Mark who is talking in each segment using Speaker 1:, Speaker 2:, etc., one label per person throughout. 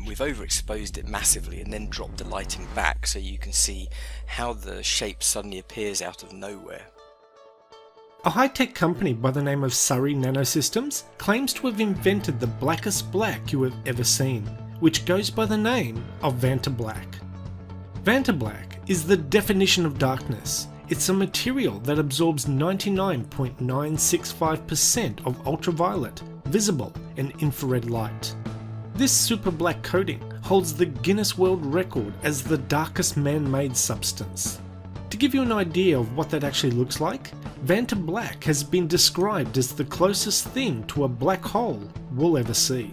Speaker 1: We've overexposed it massively and then dropped the lighting back so you can see how the shape suddenly appears out of nowhere.
Speaker 2: A high-tech company by the name of Surrey Nanosystems claims to have invented the blackest black you have ever seen, which goes by the name of Vantablack. Vantablack is the definition of darkness. It's a material that absorbs 99.965% of ultraviolet, visible and infrared light. This super black coating holds the Guinness World Record as the darkest man-made substance. To give you an idea of what that actually looks like, Vantablack has been described as the closest thing to a black hole we'll ever see.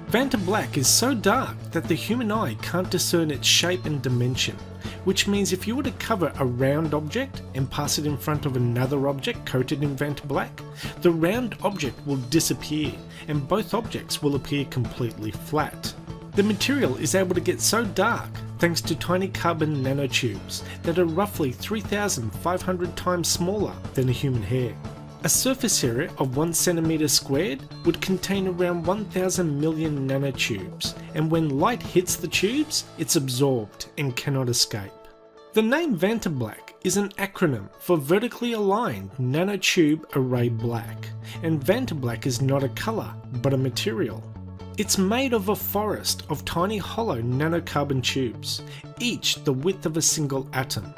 Speaker 2: Vantablack is so dark that the human eye can't discern its shape and dimension, which means if you were to cover a round object and pass it in front of another object coated in Vantablack, the round object will disappear and both objects will appear completely flat. The material is able to get so dark thanks to tiny carbon nanotubes that are roughly 3,500 times smaller than a human hair. A surface area of 1 centimeter squared would contain around 1,000 million nanotubes, and when light hits the tubes, it's absorbed and cannot escape. The name Vantablack is an acronym for Vertically Aligned Nanotube Array Black, and Vantablack is not a colour, but a material. It's made of a forest of tiny hollow nanocarbon tubes, each the width of a single atom.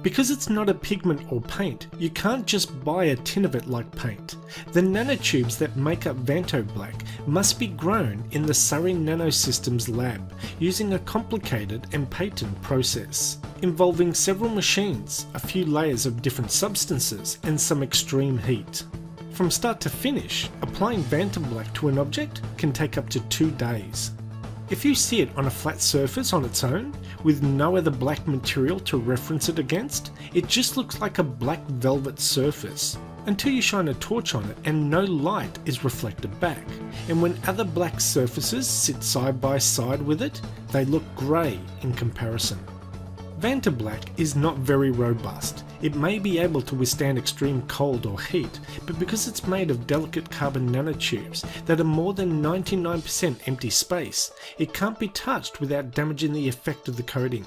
Speaker 2: Because it's not a pigment or paint, you can't just buy a tin of it like paint. The nanotubes that make up Vantablack must be grown in the Surrey Nanosystems lab using a complicated and patented process, involving several machines, a few layers of different substances and some extreme heat. From start to finish, applying Vantablack to an object can take up to 2 days. If you see it on a flat surface on its own, with no other black material to reference it against, it just looks like a black velvet surface, until you shine a torch on it and no light is reflected back, and when other black surfaces sit side by side with it, they look grey in comparison. Vantablack is not very robust. It may be able to withstand extreme cold or heat, but because it's made of delicate carbon nanotubes that are more than 99% empty space, it can't be touched without damaging the effect of the coating.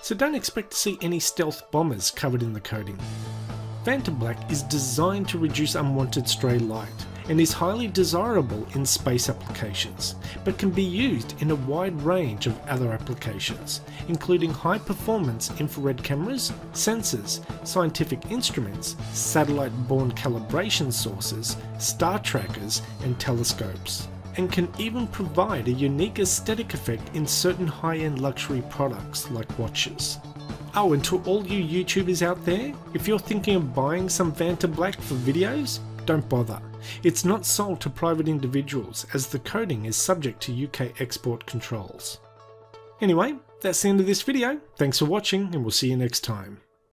Speaker 2: So don't expect to see any stealth bombers covered in the coating. Vantablack is designed to reduce unwanted stray light, and is highly desirable in space applications, but can be used in a wide range of other applications, including high-performance infrared cameras, sensors, scientific instruments, satellite-borne calibration sources, star trackers, and telescopes, and can even provide a unique aesthetic effect in certain high-end luxury products like watches. Oh, and to all you YouTubers out there, if you're thinking of buying some Vantablack for videos, don't bother. It's not sold to private individuals as the coating is subject to UK export controls. Anyway, that's the end of this video. Thanks for watching and we'll see you next time.